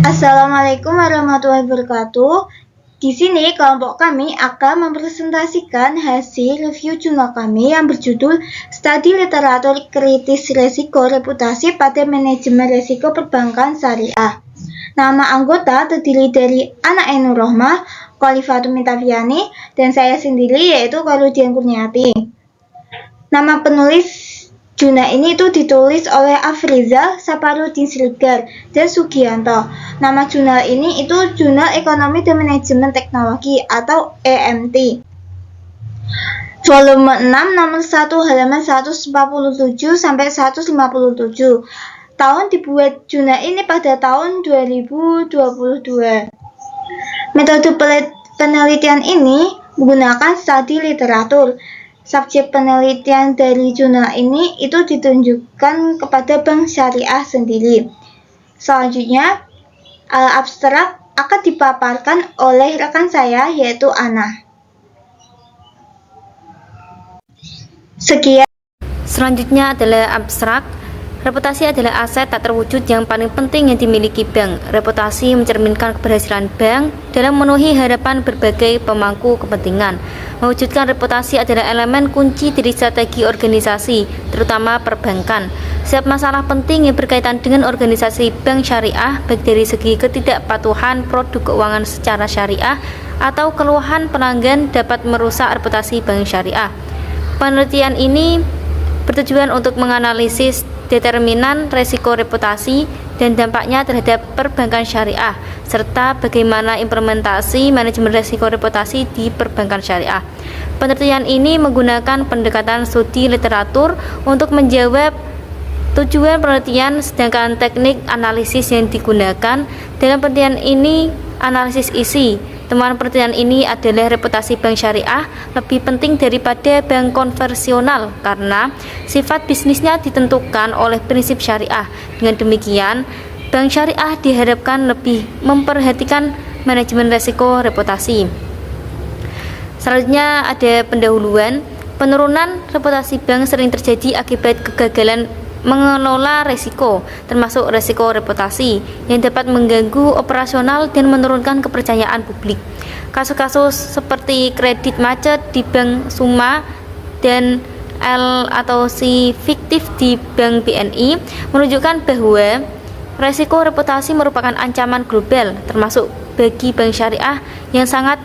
Assalamualaikum warahmatullahi wabarakatuh. Di sini kelompok kami akan mempresentasikan hasil review jurnal kami yang berjudul Studi Literatur Kritis Resiko Reputasi pada Manajemen Resiko Perbankan Syariah. Nama anggota terdiri dari Ana Ainur Rohmah, Khalifatul Mintaviani, dan saya sendiri yaitu Khairuddin Kurniati. Nama penulis jurnal ini ditulis oleh Afrizal, Saparudin Siregar, dan Sugianto. Nama jurnal ini Jurnal Ekonomi dan Manajemen Teknologi atau EMT. Volume 6 nomor 1 halaman 147 sampai 157. Tahun dibuat jurnal ini pada tahun 2022. Metode penelitian ini menggunakan studi literatur. Subjek penelitian dari jurnal ini ditunjukkan kepada Bank Syariah sendiri. Selanjutnya, abstrak akan dipaparkan oleh rekan saya yaitu Ana. Sekian. Selanjutnya adalah abstrak. Reputasi adalah aset tak terwujud yang paling penting yang dimiliki bank. Reputasi mencerminkan keberhasilan bank dalam memenuhi harapan berbagai pemangku kepentingan. Mewujudkan reputasi adalah elemen kunci dari strategi organisasi, terutama perbankan. Setiap masalah penting yang berkaitan dengan organisasi bank syariah, baik dari segi ketidakpatuhan produk keuangan secara syariah atau keluhan pelanggan dapat merusak reputasi bank syariah. Penelitian ini bertujuan untuk menganalisis determinan resiko reputasi dan dampaknya terhadap perbankan syariah, serta bagaimana implementasi manajemen resiko reputasi di perbankan syariah. Penelitian ini menggunakan pendekatan studi literatur untuk menjawab tujuan penelitian, sedangkan teknik analisis yang digunakan dalam penelitian ini analisis isi. Temuan penelitian ini adalah reputasi bank syariah lebih penting daripada bank konvensional karena sifat bisnisnya ditentukan oleh prinsip syariah. Dengan demikian, bank syariah diharapkan lebih memperhatikan manajemen resiko reputasi. Selanjutnya ada pendahuluan. Penurunan reputasi bank sering terjadi akibat kegagalan mengelola resiko, termasuk resiko reputasi yang dapat mengganggu operasional dan menurunkan kepercayaan publik. Kasus-kasus seperti kredit macet di Bank Suma dan L atau C fiktif di Bank BNI menunjukkan bahwa resiko reputasi merupakan ancaman global, termasuk bagi bank syariah yang sangat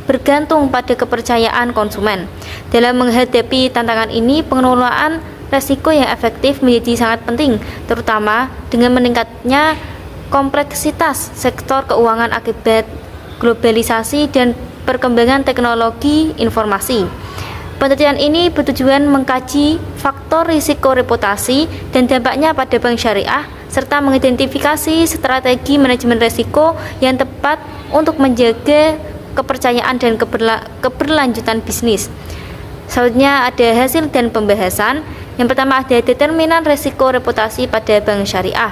bergantung pada kepercayaan konsumen. Dalam menghadapi tantangan ini, pengelolaan resiko yang efektif menjadi sangat penting, terutama dengan meningkatnya kompleksitas sektor keuangan akibat globalisasi dan perkembangan teknologi informasi. Penelitian ini bertujuan mengkaji faktor risiko reputasi dan dampaknya pada bank syariah, serta mengidentifikasi strategi manajemen risiko yang tepat untuk menjaga kepercayaan dan keberlanjutan bisnis. Selanjutnya ada hasil dan pembahasan. Yang pertama ada determinan resiko reputasi pada bank syariah.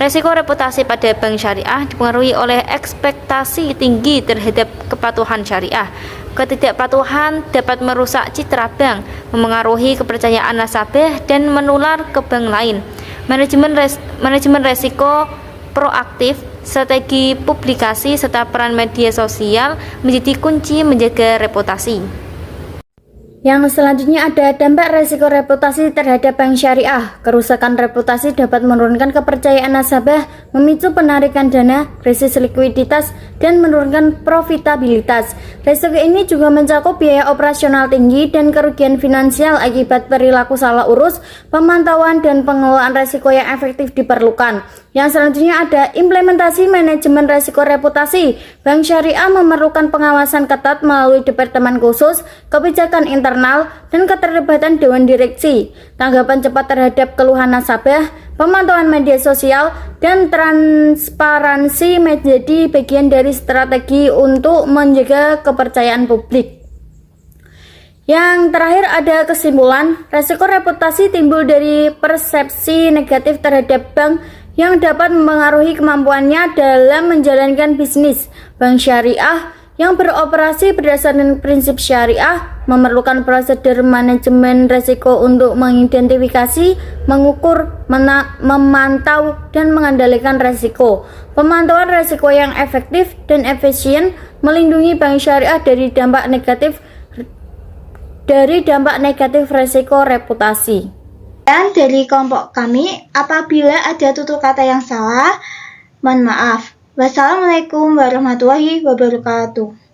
Resiko reputasi pada bank syariah dipengaruhi oleh ekspektasi tinggi terhadap kepatuhan syariah. Ketidakpatuhan dapat merusak citra bank, memengaruhi kepercayaan nasabah dan menular ke bank lain. Manajemen resiko proaktif, strategi publikasi serta peran media sosial menjadi kunci menjaga reputasi. Yang selanjutnya ada dampak resiko reputasi terhadap bank syariah. Kerusakan reputasi dapat menurunkan kepercayaan nasabah, memicu penarikan dana, krisis likuiditas, dan menurunkan profitabilitas. Resiko ini juga mencakup biaya operasional tinggi dan kerugian finansial akibat perilaku salah urus. Pemantauan dan pengelolaan resiko yang efektif diperlukan. Yang selanjutnya ada implementasi manajemen resiko reputasi. Bank syariah memerlukan pengawasan ketat melalui departemen khusus, kebijakan internal, dan keterlibatan dewan direksi. Tanggapan cepat terhadap keluhan nasabah, pemantauan media sosial, dan transparansi menjadi bagian dari strategi untuk menjaga kepercayaan publik. Yang terakhir ada kesimpulan, resiko reputasi timbul dari persepsi negatif terhadap bank yang dapat mempengaruhi kemampuannya dalam menjalankan bisnis. Bank syariah yang beroperasi berdasarkan prinsip syariah memerlukan prosedur manajemen risiko untuk mengidentifikasi, mengukur, memantau, dan mengendalikan risiko. Pemantauan risiko yang efektif dan efisien melindungi bank syariah dari dampak negatif risiko reputasi. Dan dari kelompok kami, apabila ada tutur kata yang salah, mohon maaf. Wassalamualaikum warahmatullahi wabarakatuh.